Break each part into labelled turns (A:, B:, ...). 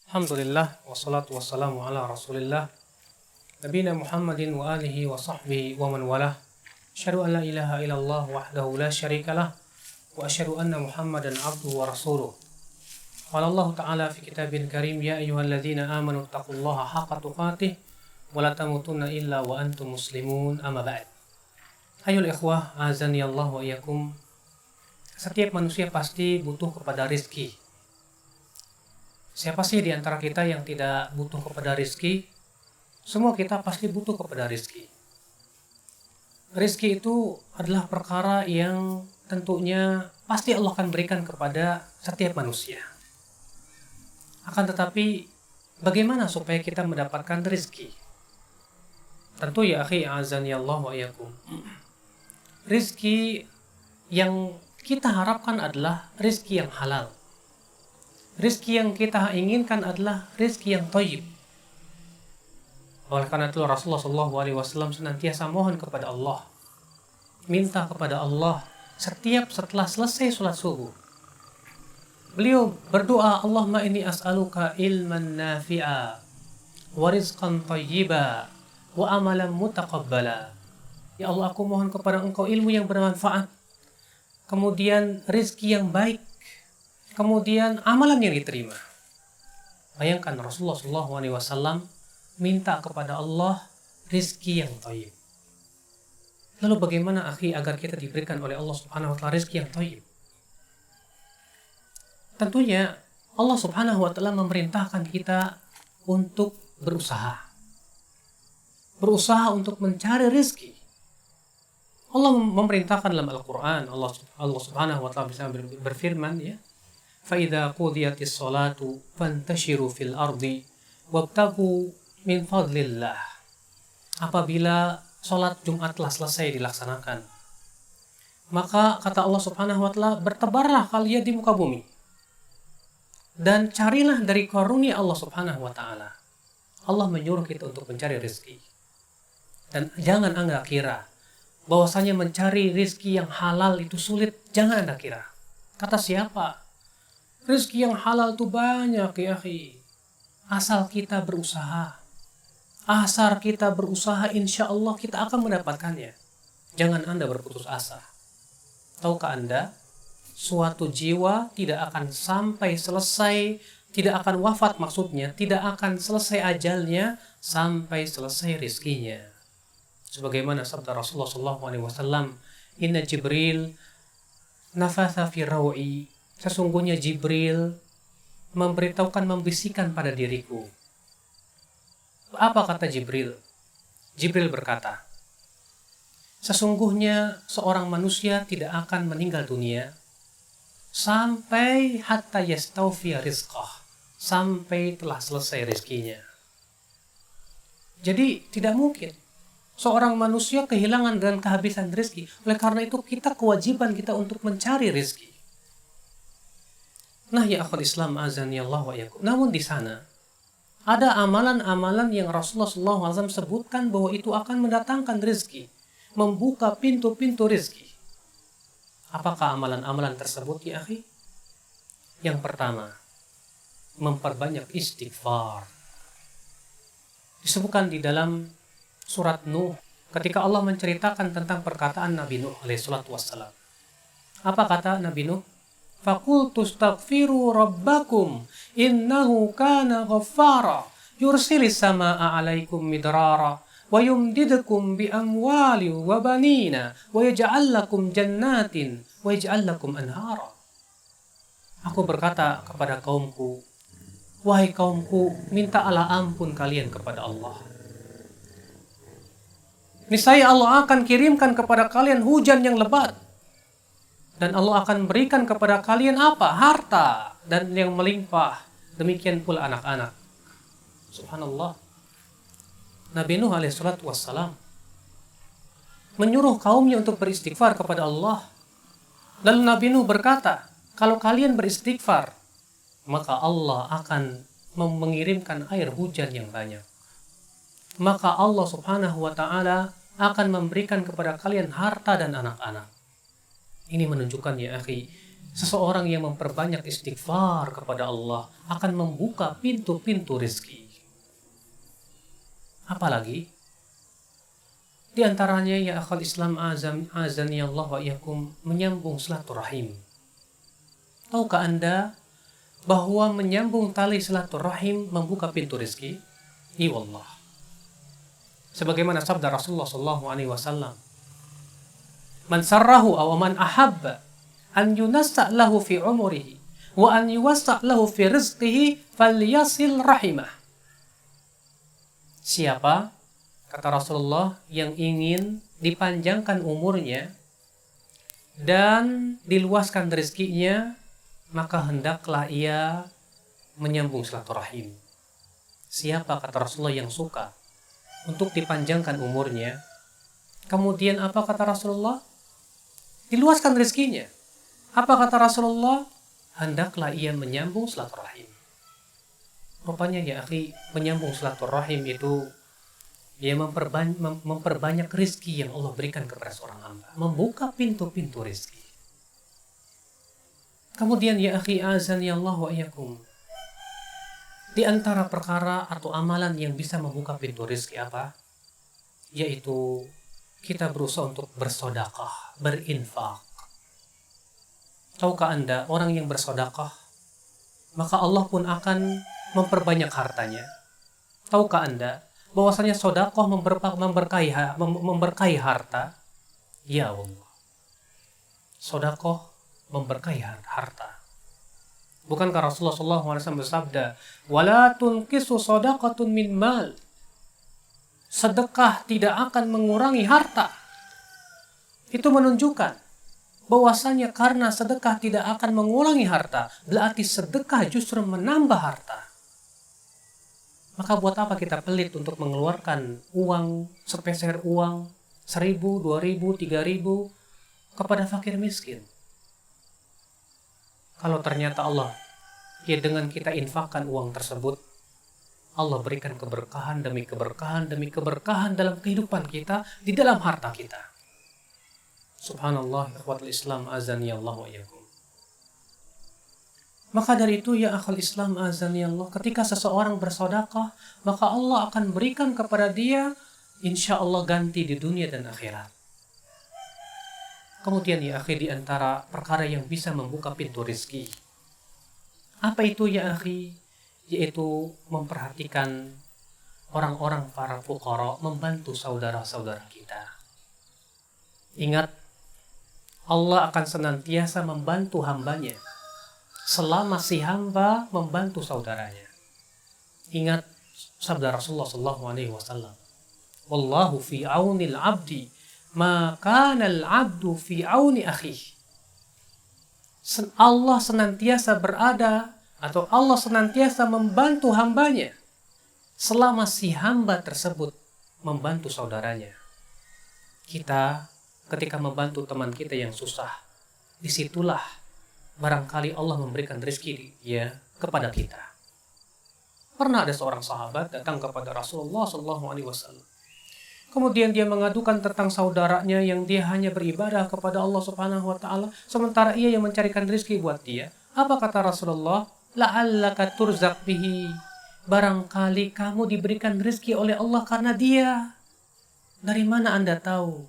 A: Alhamdulillah wassalatu wassalamu ala Rasulillah nabiyina Muhammadin wa alihi wa sahbihi wa man walah. Asyhadu an la ilaha illallah wahdahu la syarikalah wa asyhadu anna Muhammadan abduhu wa rasuluh. Qala Allah Ta'ala fi kitabil karim, ya ayyuhalladzina amanu taqullaha haqqa tuqatih wa la tamutunna illa wa antum muslimun, amma ba'd. Ayyuhal ikhwah, azani Allah wa iyyakum. Setiap manusia pasti butuh kepada rizki. Siapa sih di antara kita yang tidak butuh kepada rizki? Semua kita pasti butuh kepada rizki. Rizki itu adalah perkara yang tentunya pasti Allah akan berikan kepada setiap manusia. Akan tetapi, bagaimana supaya kita mendapatkan rizki? Tentu ya akhi, azani Allah wa iyyakum. Rizki yang kita harapkan adalah rizki yang halal. Rizki yang kita inginkan adalah rizki yang thayyib. Oleh karena itu Rasulullah SAW senantiasa mohon kepada Allah, minta kepada Allah setiap setelah selesai sholat subuh. Beliau berdoa, Allahumma inni as'aluka ilman nafi'a wa rizqan thayyiba wa amalan mutaqabbala. Ya Allah, aku mohon kepada Engkau ilmu yang bermanfaat, kemudian rizki yang baik, kemudian amalan yang diterima. Bayangkan Rasulullah SAW minta kepada Allah rizki yang thayyib. Lalu bagaimana akhi agar kita diberikan oleh Allah Subhanahu wa Ta'ala rizki yang thayyib? Tentunya Allah Subhanahu wa Ta'ala memerintahkan kita untuk berusaha. Berusaha untuk mencari rizki. Allah memerintahkan dalam Al-Quran, Allah Subhanahu wa Ta'ala bisa berfirman, ya, فَإِذَا قُضِيَتِ الصَّلَاةُ فَانْتَشِرُوا فِي الْأَرْضِ وَابْتَغُوا مِنْ فَضْلِ اللَّهِ. Apabila sholat Jumat telah selesai dilaksanakan, maka kata Allah Subhanahu wa Ta'ala, bertebarlah kalian di muka bumi dan carilah dari karunia Allah Subhanahu wa Ta'ala. Allah menyuruh kita untuk mencari rezeki. Dan jangan Anda kira bahwasanya mencari rezeki yang halal itu sulit. Jangan Anda kira. Kata siapa? Rezeki yang halal itu banyak ya akhi. Asal kita berusaha. Asal kita berusaha, insya Allah kita akan mendapatkannya. Jangan Anda berputus asa. Tahukah Anda, suatu jiwa tidak akan sampai selesai, tidak akan wafat maksudnya, tidak akan selesai ajalnya sampai selesai rizkinya. Sebagaimana sabda Rasulullah SAW, Inna Jibril nafatha fi rawi. Sesungguhnya Jibril memberitahukan, membisikkan pada diriku. Apa kata Jibril? Jibril berkata, sesungguhnya seorang manusia tidak akan meninggal dunia sampai hatta yastawfiya rizqah, sampai telah selesai rizkinya. Jadi tidak mungkin seorang manusia kehilangan dan kehabisan rizki. Oleh karena itu kita kewajiban kita untuk mencari rizki. Nah ya akhwal Islam, azani Allah wa iyyakum. Namun di sana ada amalan-amalan yang Rasulullah SAW sebutkan bahwa itu akan mendatangkan rezeki, membuka pintu-pintu rezeki. Apakah amalan-amalan tersebut ya akhi? Yang pertama, memperbanyak istighfar. Disebutkan di dalam surat Nuh ketika Allah menceritakan tentang perkataan Nabi Nuh alaihissalatu wassalam. Apa kata Nabi Nuh? Faqultu astaghfiru rabbakum innahu kana ghaffara yursilis samaa'a 'alaikum midrara wa yumdidukum bi amwali wa banina wa yaj'al lakum jannatin wa yaj'al lakum anhara. Aku berkata kepada kaumku, wahai kaumku, mintalah ampun kalian kepada Allah. Niscaya Allah akan kirimkan kepada kalian hujan yang lebat. Dan Allah akan berikan kepada kalian apa? Harta dan yang melimpah. Demikian pula anak-anak. Subhanallah. Nabi Nuh alaihissalatu wassalam menyuruh kaumnya untuk beristighfar kepada Allah. Lalu Nabi Nuh berkata, kalau kalian beristighfar, maka Allah akan mengirimkan air hujan yang banyak. Maka Allah Subhanahu wa Ta'ala akan memberikan kepada kalian harta dan anak-anak. Ini menunjukkan ya akhi, Seseorang yang memperbanyak istighfar kepada Allah akan membuka pintu-pintu rezeki. Apalagi di antaranya ya akhal Islam azani Allah wa iyyakum menyambung silaturahim. Tahukah Anda bahwa menyambung tali silaturahim membuka pintu rezeki? Iya wallah. Sebagaimana sabda Rasulullah sallallahu alaihi wasallam, "Man sarrahu aw man ahabba an yunassa lahu fi umrihi wa an yuwassa lahu fi rizqihi falyasil rahimah." Siapa, kata Rasulullah, yang ingin dipanjangkan umurnya dan diluaskan rezekinya, maka hendaklah ia menyambung silaturahim. Siapa, kata Rasulullah, yang suka untuk dipanjangkan umurnya, kemudian apa kata Rasulullah? Diluaskan rezekinya. Apa kata Rasulullah? Hendaklah ia menyambung silaturahim. Rupanya ya akhi, menyambung silaturahim itu dia memperbanyak rezeki yang Allah berikan kepada seorang hamba, membuka pintu-pintu rezeki. Kemudian ya akhi azan ya Allah wa iyyakum, di antara perkara atau amalan yang bisa membuka pintu rezeki apa? Yaitu kita berusaha untuk bersedekah, berinfak. Tahukah Anda, orang yang bersedekah, maka Allah pun akan memperbanyak hartanya. Tahukah Anda bahwasanya sedekah memberkahi harta? Ya Allah. Sedekah memberkahi harta. Bukankah Rasulullah SAW bersabda, "Wala tunqisu shadaqatun min mal." Sedekah tidak akan mengurangi harta. Itu menunjukkan bahwasanya karena sedekah tidak akan mengurangi harta, berarti sedekah justru menambah harta. Maka buat apa kita pelit untuk mengeluarkan uang, sepeser uang, 1.000, 2.000, 3.000 kepada fakir miskin? Kalau ternyata Allah, ya dengan kita infakkan uang tersebut, Allah berikan keberkahan demi keberkahan demi keberkahan dalam kehidupan kita, di dalam harta kita. Subhanallah, ikhwatul Islam azani Allah wa iyyakum. Maka dari itu ya akhal Islam azani Allah, ketika seseorang bersedekah, maka Allah akan berikan kepada dia insya Allah ganti di dunia dan akhirat. Kemudian ya akhi, di antara perkara yang bisa membuka pintu rezeki, apa itu ya akhi? Yaitu memperhatikan orang-orang para fuqara, membantu saudara-saudara kita. Ingat, Allah akan senantiasa membantu hambanya selama si hamba membantu saudaranya. Ingat sabda Rasulullah SAW, "Wallahu fi aunil abdi ma kana al-abdu fi auni akhihi." Allah senantiasa berada atau Allah senantiasa membantu hambanya selama si hamba tersebut membantu saudaranya. Kita ketika membantu teman kita yang susah, disitulah barangkali Allah memberikan rezeki ya kepada kita. Pernah ada seorang sahabat datang kepada Rasulullah SAW. Kemudian dia mengadukan tentang saudaranya yang dia hanya beribadah kepada Allah Subhanahu wa taala, sementara ia yang mencarikan rezeki buat dia. Apa kata Rasulullah? La'allaka turzaq bihi. Barangkali kamu diberikan rezeki oleh Allah karena dia. Dari mana Anda tahu?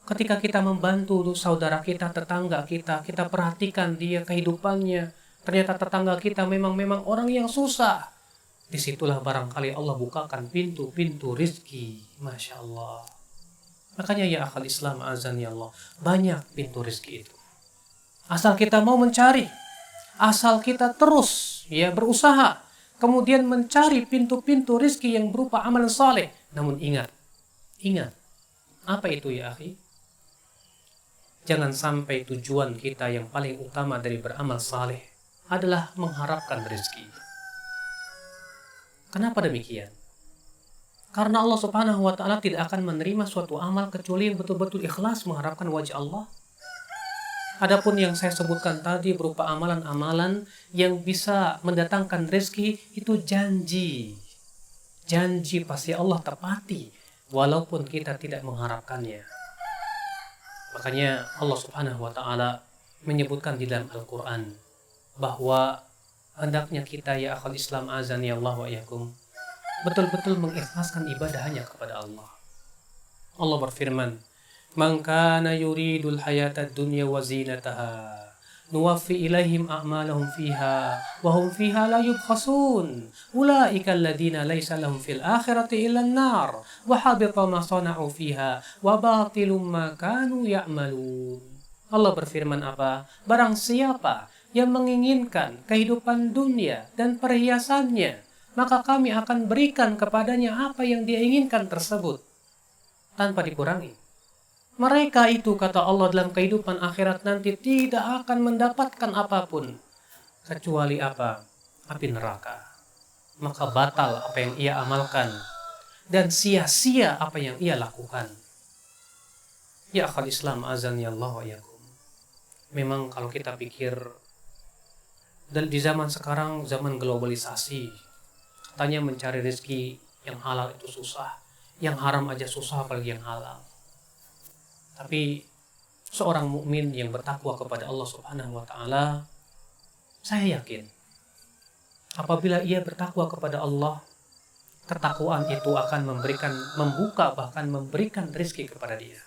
A: Ketika kita membantu saudara kita, tetangga kita, kita perhatikan dia kehidupannya. Ternyata tetangga kita memang orang yang susah. Disitulah barangkali Allah bukakan pintu-pintu rizki. Masya Allah. Makanya ya akhal Islam azan ya Allah, banyak pintu rizki itu. Asal kita mau mencari, asal kita terus ya berusaha, kemudian mencari pintu-pintu rizki yang berupa amalan saleh. Namun ingat, apa itu ya akhi? Jangan sampai tujuan kita yang paling utama dari beramal saleh adalah mengharapkan rezeki. Kenapa demikian? Karena Allah Subhanahu wa taala tidak akan menerima suatu amal kecuali yang betul-betul ikhlas mengharapkan wajah Allah. Adapun yang saya sebutkan tadi berupa amalan-amalan yang bisa mendatangkan rezeki, itu janji. Janji pasti Allah tepati walaupun kita tidak mengharapkannya. Makanya Allah Subhanahu wa taala menyebutkan di dalam Al-Quran bahwa hendaknya kita ya akhal Islam azani Allah wa iyakum betul-betul mengikhlaskan ibadah hanya kepada Allah. Allah berfirman, "Man kana yuridul hayatad dunya wa zinataha nuwaffi ilaihim a'malahum fiha wa hum fiha la yubkhasun ulaika alladhina laysa lahum fil akhirati illa an-nar wa habita ma sana'u fiha wa batilum ma kanu ya'malun." Allah berfirman apa? Barang siapa yang menginginkan kehidupan dunia dan perhiasannya, maka kami akan berikan kepadanya apa yang dia inginkan tersebut tanpa dikurangi. Mereka itu, kata Allah, dalam kehidupan akhirat nanti tidak akan mendapatkan apapun kecuali apa? Api neraka. Maka batal apa yang ia amalkan dan sia-sia apa yang ia lakukan. Ya akhal Islam azan ya Allah wa yakum. Memang kalau kita pikir dan di zaman sekarang, zaman globalisasi, katanya mencari rezeki yang halal itu susah, yang haram aja susah apalagi yang halal. Tapi seorang mukmin yang bertakwa kepada Allah Subhanahu wa taala, saya yakin apabila ia bertakwa kepada Allah, ketakwaan itu akan membuka bahkan memberikan rezeki kepada dia.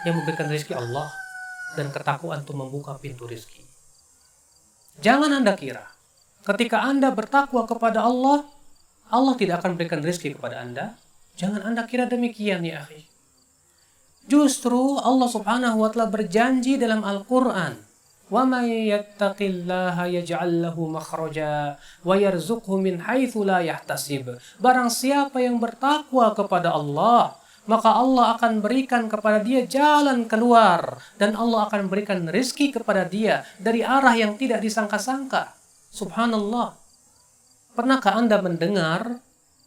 A: Yang memberikan rezeki Allah, dan ketakwaan itu membuka pintu rezeki. Jangan Anda kira ketika Anda bertakwa kepada Allah, Allah tidak akan berikan rezeki kepada Anda. Jangan Anda kira demikian ya akhi. Justru Allah Subhanahu wa taala berjanji dalam Al-Qur'an, "Wa may yattaqillaha yaj'al lahu makhraja wa yarzuqhu min haitsu la yahtasib." Barang siapa yang bertakwa kepada Allah, maka Allah akan berikan kepada dia jalan keluar dan Allah akan berikan rezeki kepada dia dari arah yang tidak disangka-sangka. Subhanallah. Pernahkah Anda mendengar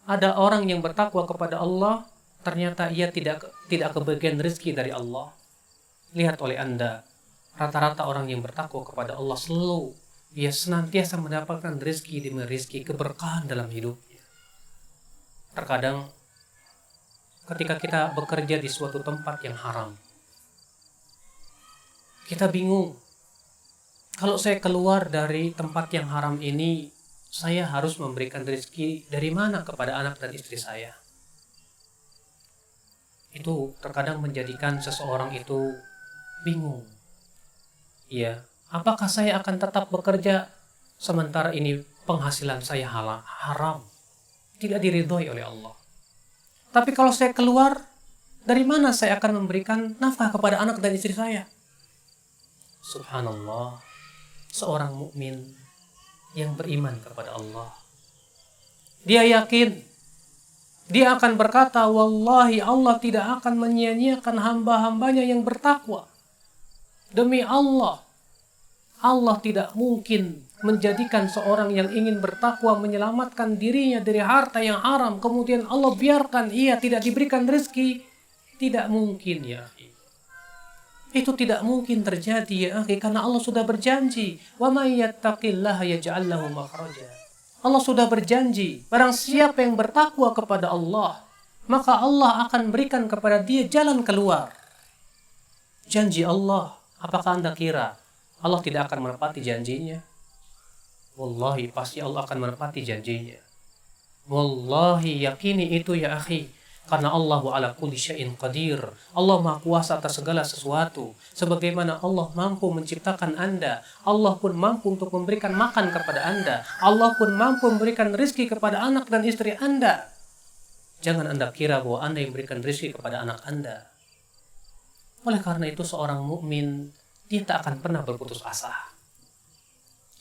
A: ada orang yang bertakwa kepada Allah, ternyata ia tidak kebagian rezeki dari Allah? Lihat oleh Anda, rata-rata orang yang bertakwa kepada Allah selalu dia senantiasa mendapatkan rezeki demi rezeki, keberkahan dalam hidupnya. Terkadang ketika kita bekerja di suatu tempat yang haram, kita bingung. Kalau saya keluar dari tempat yang haram ini, saya harus memberikan rezeki dari mana kepada anak dan istri saya? Itu terkadang menjadikan seseorang itu bingung. Ya, apakah saya akan tetap bekerja sementara ini penghasilan saya haram, tidak diridhoi oleh Allah? Tapi kalau saya keluar, dari mana saya akan memberikan nafkah kepada anak dan istri saya? Subhanallah, seorang mukmin yang beriman kepada Allah, dia yakin, dia akan berkata, "Wallahi Allah tidak akan menyia-nyiakan hamba-hambanya yang bertakwa." Demi Allah, Allah tidak mungkin menjadikan seorang yang ingin bertakwa menyelamatkan dirinya dari harta yang haram, kemudian Allah biarkan ia tidak diberikan rezeki. Tidak mungkin ya akhi. Itu tidak mungkin terjadi ya akhi, karena Allah sudah berjanji, "Wa may yattaqillaha yaj'al lahu makhraja." Allah sudah berjanji, barang siapa yang bertakwa kepada Allah, maka Allah akan berikan kepada dia jalan keluar. Janji Allah, apakah Anda kira Allah tidak akan menepati janjinya? Wallahi pasti Allah akan menepati janjinya. Wallahi yakini itu ya akhi. Karena Allah ala kulli syai'in qadir. Allah maha kuasa atas segala sesuatu. Sebagaimana Allah mampu menciptakan Anda, Allah pun mampu untuk memberikan makan kepada Anda. Allah pun mampu memberikan rezeki kepada anak dan istri Anda. Jangan Anda kira bahwa Anda yang memberikan rezeki kepada anak Anda. Oleh karena itu seorang mukmin dia tak akan pernah berputus asa.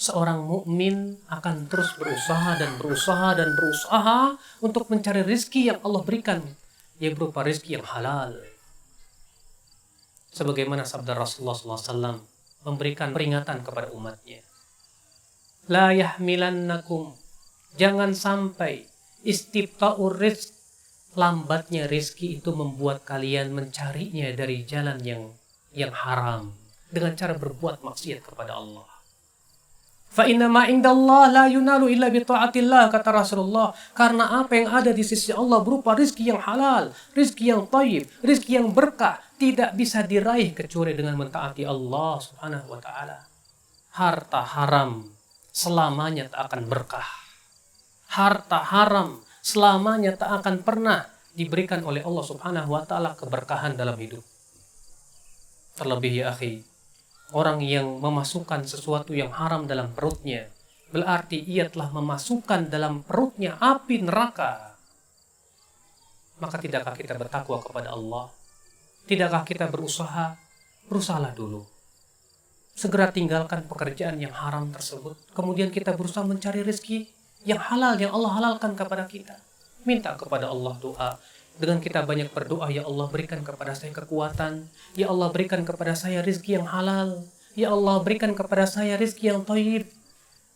A: Seorang mukmin akan terus berusaha dan berusaha dan berusaha untuk mencari rezeki yang Allah berikan, yang berupa rezeki yang halal. Sebagaimana sabda Rasulullah SAW memberikan peringatan kepada umatnya, "La yahmilannakum," jangan sampai istibta'ur rizq, lambatnya rezeki itu membuat kalian mencarinya dari jalan yang haram dengan cara berbuat maksiat kepada Allah. Fa inna ma indallah la yunalu illa bi ta'atillah, kata Rasulullah. Karena apa yang ada di sisi Allah berupa rizki yang halal, rizki yang thayyib, rizki yang berkah, tidak bisa diraih kecuali dengan mentaati Allah Subhanahu wa taala. Harta haram selamanya tak akan berkah. Harta haram selamanya tak akan pernah diberikan oleh Allah Subhanahu wa taala keberkahan dalam hidup. Terlebih ya akhi, orang yang memasukkan sesuatu yang haram dalam perutnya, berarti ia telah memasukkan dalam perutnya api neraka. Maka tidakkah kita bertakwa kepada Allah? Tidakkah kita berusaha? Berusahalah dulu. Segera tinggalkan pekerjaan yang haram tersebut. Kemudian kita berusaha mencari rezeki yang halal, yang Allah halalkan kepada kita. Minta kepada Allah doa. Dengan kita banyak berdoa, ya Allah berikan kepada saya kekuatan. Ya Allah berikan kepada saya rezeki yang halal. Ya Allah berikan kepada saya rezeki yang thayyib.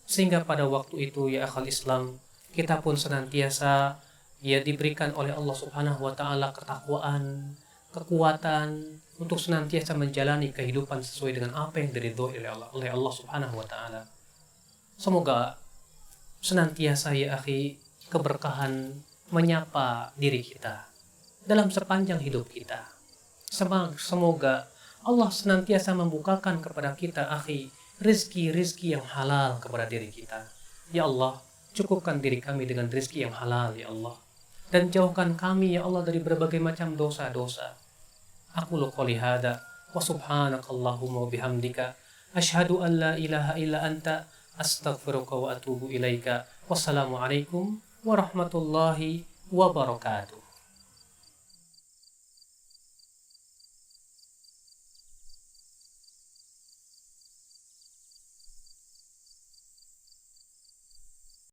A: Sehingga pada waktu itu ya akhal Islam, kita pun senantiasa ya diberikan oleh Allah Subhanahu wa taala ketakwaan, kekuatan untuk senantiasa menjalani kehidupan sesuai dengan apa yang diridhoi oleh Allah Subhanahu wa taala. Semoga senantiasa ya akhi keberkahan menyapa diri kita dalam sepanjang hidup kita. Semoga Allah senantiasa membukakan kepada kita akhi rizki yang halal kepada diri kita. Ya Allah, cukupkan diri kami dengan rizki yang halal ya Allah, dan jauhkan kami ya Allah dari berbagai macam dosa-dosa. Aku qouli hada wa subhanakallahumma wa bihamdika asyhadu an la ilaha illa anta astaghfiruka wa atubu ilaika. Wassalamualaikum warahmatullahi wabarakatuh.